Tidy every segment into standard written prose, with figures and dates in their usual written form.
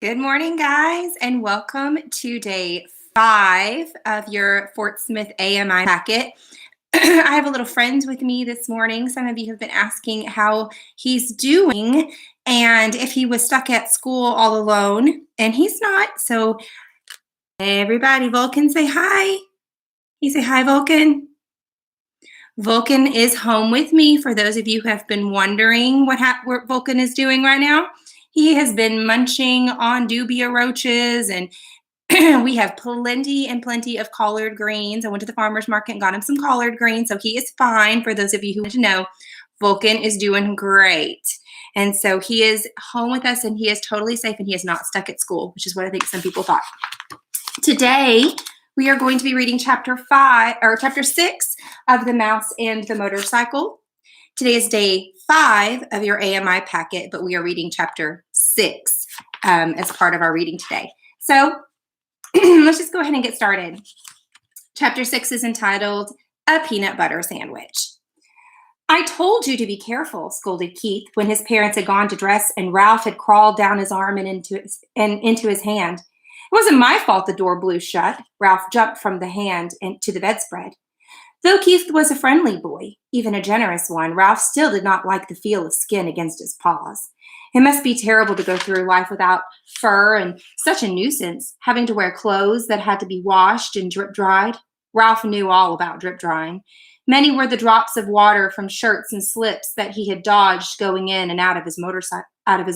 Good morning, guys, and welcome to day 5 of your Fort Smith AMI packet. I have a little friend with me this morning. Some of you have been asking how he's doing and if he was stuck at school all alone, and he's not. So, everybody, Vulcan, say hi. You say hi, Vulcan. Vulcan is home with me. For those of you who have been wondering what Vulcan is doing right now, he has been munching on dubia roaches, and we have plenty and plenty of collard greens. I went to the farmer's market and got him some collard greens, so he is fine. For those of you who want to know, Vulcan is doing great. And so he is home with us, and he is totally safe, and he is not stuck at school, which is what I think some people thought. Today, we are going to be reading chapter 6 of The Mouse and the Motorcycle. Today is day 5 of your AMI packet, but we are reading chapter 6 as part of our reading today. So let's just go ahead and get started. Chapter 6 is entitled A Peanut Butter Sandwich. I told you to be careful, scolded Keith when his parents had gone to dress and Ralph had crawled down his arm and into his hand. It wasn't my fault the door blew shut. Ralph jumped from the hand to the bedspread. Though Keith was a friendly boy, even a generous one, Ralph still did not like the feel of skin against his paws. It must be terrible to go through life without fur and such a nuisance, having to wear clothes that had to be washed and drip dried. Ralph knew all about drip drying. Many were the drops of water from shirts and slips that he had dodged going in and out of his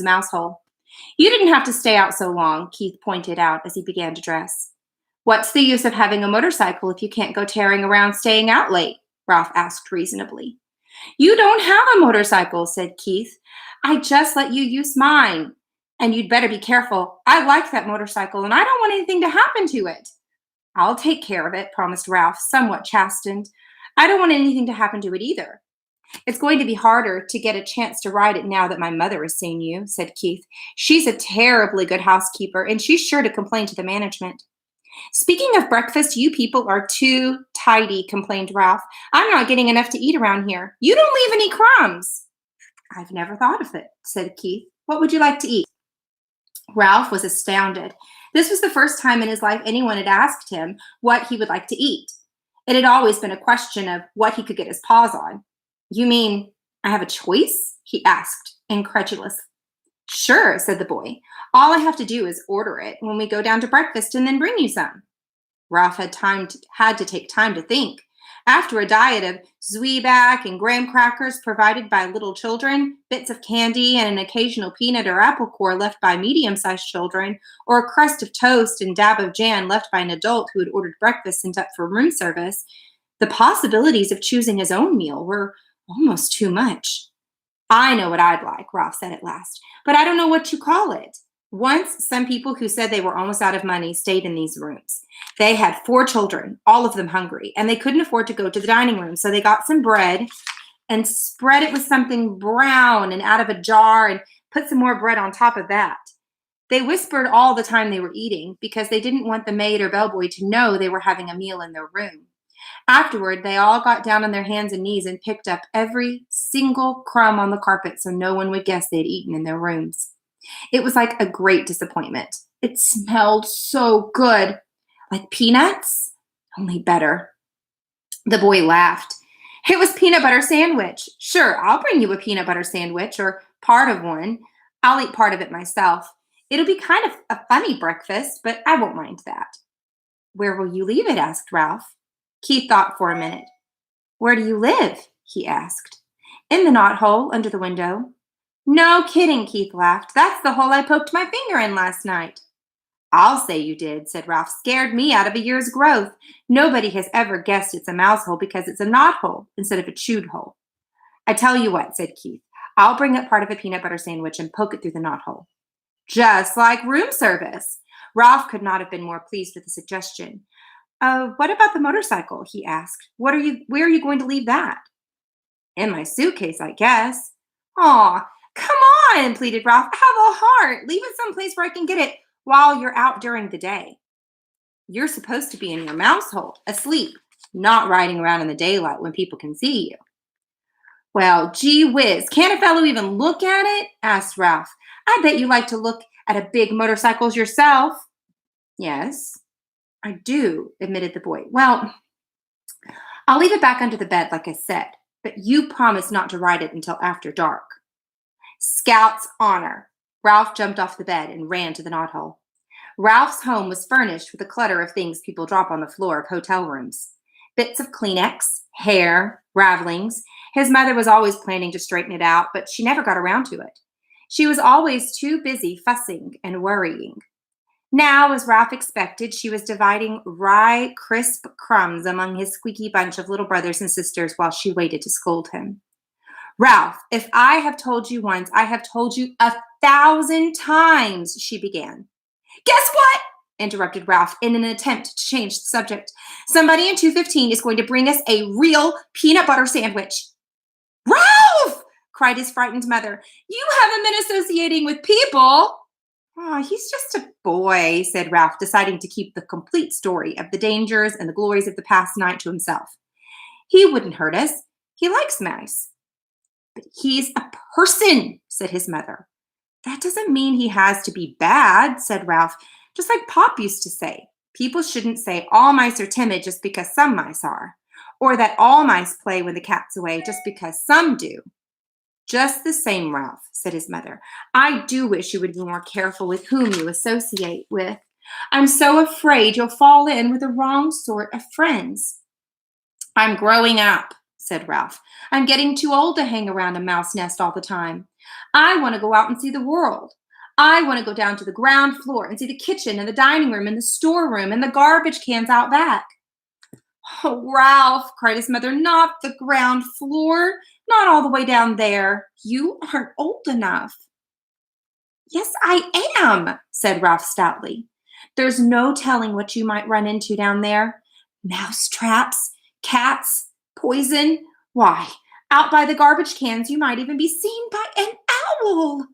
mouse hole. You didn't have to stay out so long, Keith pointed out as he began to dress. What's the use of having a motorcycle if you can't go tearing around staying out late? Ralph asked reasonably. You don't have a motorcycle, said Keith. I just let you use mine. And you'd better be careful. I like that motorcycle and I don't want anything to happen to it. I'll take care of it, promised Ralph, somewhat chastened. I don't want anything to happen to it either. It's going to be harder to get a chance to ride it now that my mother has seen you, said Keith. She's a terribly good housekeeper and she's sure to complain to the management. Speaking of breakfast, you people are too tidy, complained Ralph. I'm not getting enough to eat around here. You don't leave any crumbs. I've never thought of it, said Keith. What would you like to eat? Ralph was astounded. This was the first time in his life anyone had asked him what he would like to eat. It had always been a question of what he could get his paws on. You mean I have a choice? He asked, incredulous. Sure, said the boy. All I have to do is order it when we go down to breakfast and then bring you some. Ralph had to take time to think. After a diet of zwieback and graham crackers provided by little children, bits of candy and an occasional peanut or apple core left by medium-sized children, or a crust of toast and dab of jam left by an adult who had ordered breakfast sent up for room service, the possibilities of choosing his own meal were almost too much. I know what I'd like, Ralph said at last, but I don't know what to call it. Once, some people who said they were almost out of money stayed in these rooms. They had 4 children, all of them hungry, and they couldn't afford to go to the dining room, so they got some bread and spread it with something brown and out of a jar and put some more bread on top of that. They whispered all the time they were eating because they didn't want the maid or bellboy to know they were having a meal in their room. Afterward, they all got down on their hands and knees and picked up every single crumb on the carpet so no one would guess they had eaten in their rooms. It was like a great disappointment. It smelled so good, like peanuts, only better. The boy laughed. It was peanut butter sandwich. Sure, I'll bring you a peanut butter sandwich or part of one. I'll eat part of it myself. It'll be kind of a funny breakfast, but I won't mind that. Where will you leave it? Asked Ralph. Keith thought for a minute. Where do you live? He asked. In the knothole under the window. No kidding, Keith laughed. That's the hole I poked my finger in last night. I'll say you did, said Ralph. Scared me out of a year's growth. Nobody has ever guessed it's a mouse hole because it's a knothole instead of a chewed hole. I tell you what, said Keith. I'll bring up part of a peanut butter sandwich and poke it through the knothole. Just like room service. Ralph could not have been more pleased with the suggestion. What about the motorcycle? He asked. Where are you going to leave that? In my suitcase, I guess. Aw, come on, pleaded Ralph. Have a heart. Leave it someplace where I can get it while you're out during the day. You're supposed to be in your mouse hole, asleep, not riding around in the daylight when people can see you. Well, gee whiz, can't a fellow even look at it? Asked Ralph. I bet you like to look at a big motorcycles yourself. Yes, I do, admitted the boy. Well, I'll leave it back under the bed, like I said, but you promise not to ride it until after dark. Scout's honor. Ralph jumped off the bed and ran to the knothole. Ralph's home was furnished with a clutter of things people drop on the floor of hotel rooms. Bits of Kleenex, hair, ravelings. His mother was always planning to straighten it out, but she never got around to it. She was always too busy fussing and worrying. Now, as Ralph expected, she was dividing rye, crisp crumbs among his squeaky bunch of little brothers and sisters while she waited to scold him. Ralph, if I have told you once, I have told you 1,000 times, she began. Guess what? Interrupted Ralph in an attempt to change the subject. Somebody in 215 is going to bring us a real peanut butter sandwich. Ralph! Cried his frightened mother. You haven't been associating with people. Oh, he's just a boy, said Ralph, deciding to keep the complete story of the dangers and the glories of the past night to himself. He wouldn't hurt us. He likes mice. But he's a person, said his mother. That doesn't mean he has to be bad, said Ralph, just like Pop used to say. People shouldn't say all mice are timid just because some mice are, or that all mice play when the cat's away just because some do. Just the same, Ralph, said his mother. I do wish you would be more careful with whom you associate with. I'm so afraid you'll fall in with the wrong sort of friends. I'm growing up, said Ralph. I'm getting too old to hang around a mouse nest all the time. I want to go out and see the world. I want to go down to the ground floor and see the kitchen and the dining room and the storeroom and the garbage cans out back. Oh, Ralph, cried his mother, not the ground floor, not all the way down there. You aren't old enough. Yes, I am, said Ralph stoutly. There's no telling what you might run into down there. Mouse traps, cats, poison. Why, out by the garbage cans, you might even be seen by an owl.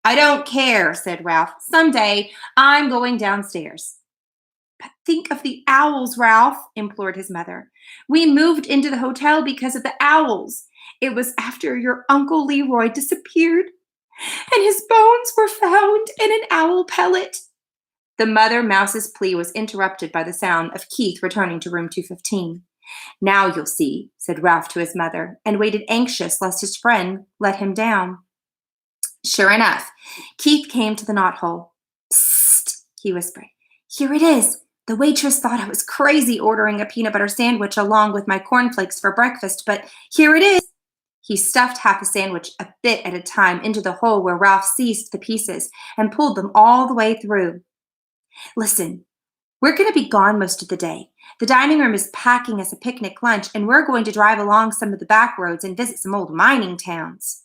I don't care, said Ralph. Someday I'm going downstairs. But think of the owls, Ralph, implored his mother. We moved into the hotel because of the owls. It was after your Uncle Leroy disappeared, and his bones were found in an owl pellet. The mother mouse's plea was interrupted by the sound of Keith returning to room 215. Now you'll see, said Ralph to his mother, and waited anxious lest his friend let him down. Sure enough, Keith came to the knothole. Psst, he whispered. Here it is. The waitress thought I was crazy ordering a peanut butter sandwich along with my cornflakes for breakfast, but here it is. He stuffed half a sandwich a bit at a time into the hole where Ralph seized the pieces and pulled them all the way through. Listen, we're going to be gone most of the day. The dining room is packing us a picnic lunch, and we're going to drive along some of the back roads and visit some old mining towns.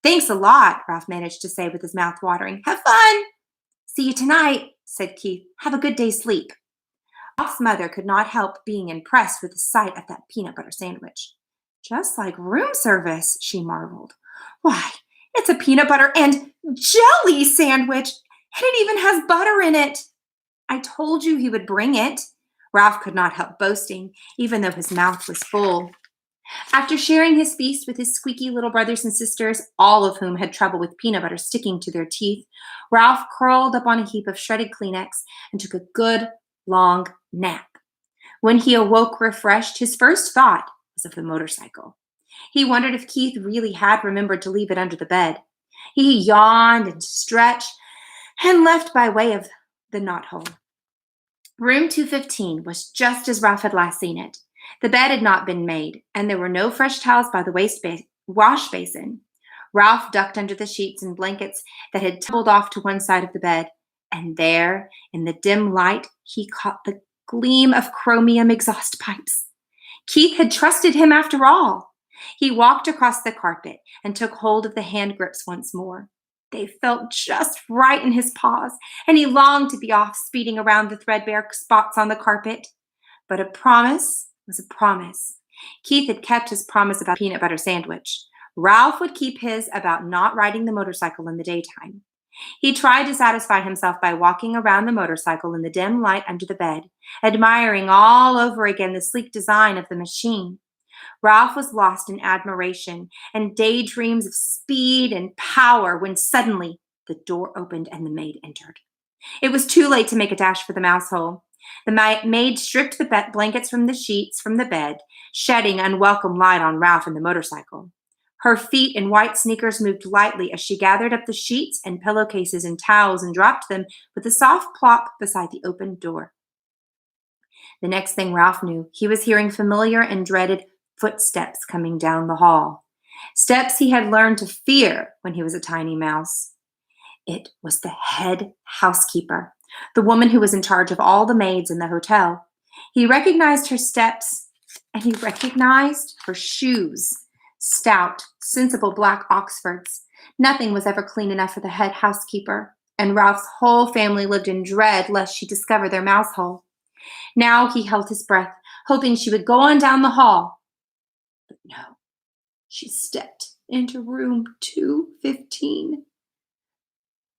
Thanks a lot, Ralph managed to say with his mouth watering. Have fun. See you tonight, said Keith. Have a good day's sleep. Ralph's mother could not help being impressed with the sight of that peanut butter sandwich. Just like room service, she marveled. Why, it's a peanut butter and jelly sandwich, and it even has butter in it. I told you he would bring it. Ralph could not help boasting, even though his mouth was full. After sharing his feast with his squeaky little brothers and sisters, all of whom had trouble with peanut butter sticking to their teeth, Ralph curled up on a heap of shredded Kleenex and took a good, long nap. When he awoke refreshed, his first thought was of the motorcycle. He wondered if Keith really had remembered to leave it under the bed. He yawned and stretched and left by way of the knothole. Room 215 was just as Ralph had last seen it. The bed had not been made, and there were no fresh towels by the wash basin. Ralph ducked under the sheets and blankets that had tumbled off to one side of the bed, and there, in the dim light, he caught the gleam of chromium exhaust pipes. Keith had trusted him after all. He walked across the carpet and took hold of the hand grips once more. They felt just right in his paws, and he longed to be off speeding around the threadbare spots on the carpet. But a promise was a promise. Keith had kept his promise about peanut butter sandwich. Ralph would keep his about not riding the motorcycle in the daytime. He tried to satisfy himself by walking around the motorcycle in the dim light under the bed, admiring all over again the sleek design of the machine. Ralph was lost in admiration and daydreams of speed and power when suddenly The door opened and the maid entered. It was too late to make a dash for the mouse hole. The maid stripped the blankets from the sheets from the bed, shedding unwelcome light on Ralph and the motorcycle. Her feet in white sneakers moved lightly as she gathered up the sheets and pillowcases and towels and dropped them with a soft plop beside the open door. The next thing Ralph knew, he was hearing familiar and dreaded footsteps coming down the hall. Steps he had learned to fear when he was a tiny mouse. It was the head housekeeper, the woman who was in charge of all the maids in the hotel. He recognized her steps, and he recognized her shoes. Stout, sensible black Oxfords. Nothing was ever clean enough for the head housekeeper, and Ralph's whole family lived in dread lest she discover their mouse hole. Now he held his breath, hoping she would go on down the hall. But no, she stepped into room 215.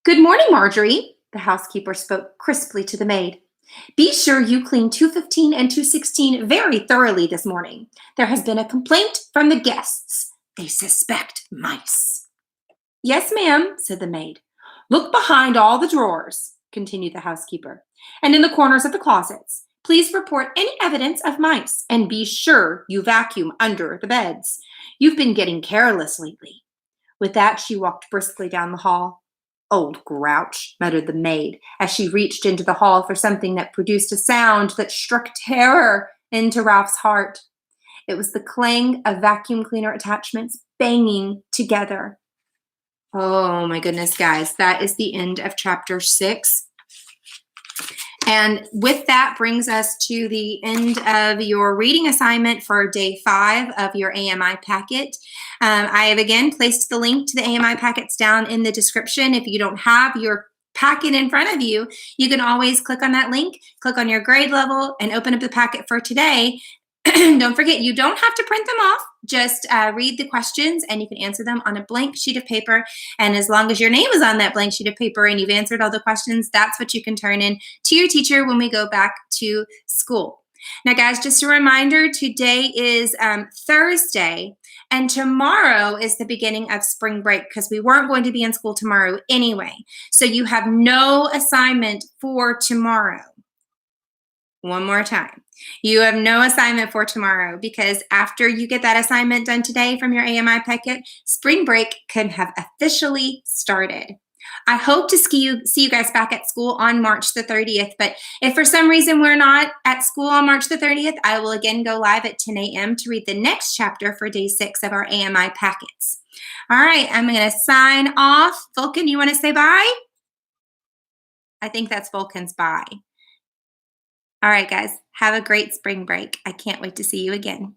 "Good morning, Marjorie," the housekeeper spoke crisply to the maid. "Be sure you clean 215 and 216 very thoroughly this morning. There has been a complaint from the guests. They suspect mice." "Yes, ma'am," said the maid. "Look behind all the drawers," continued the housekeeper, "and in the corners of the closets. Please report any evidence of mice, and be sure you vacuum under the beds. You've been getting careless lately." With that, she walked briskly down the hall. "Old grouch," muttered the maid as she reached into the hall for something that produced a sound that struck terror into Ralph's heart. It was the clang of vacuum cleaner attachments banging together. Oh my goodness, guys, that is the end of chapter 6. And with that brings us to the end of your reading assignment for day 5 of your AMI packet. I have again placed the link to the AMI packets down in the description. If you don't have your packet in front of you, you can always click on that link, click on your grade level, and open up the packet for today. Don't forget, you don't have to print them off. Just read the questions and you can answer them on a blank sheet of paper. And as long as your name is on that blank sheet of paper and you've answered all the questions, that's what you can turn in to your teacher when we go back to school. Now, guys, just a reminder, today is Thursday, and tomorrow is the beginning of spring break because we weren't going to be in school tomorrow anyway. So you have no assignment for tomorrow. One more time. You have no assignment for tomorrow because after you get that assignment done today from your AMI packet, spring break can have officially started. I hope to see you guys back at school on March the 30th, but if for some reason we're not at school on March the 30th, I will again go live at 10 a.m. to read the next chapter for day 6 of our AMI packets. All right, I'm going to sign off. Vulcan, you want to say bye? I think that's Vulcan's bye. All right, guys, have a great spring break. I can't wait to see you again.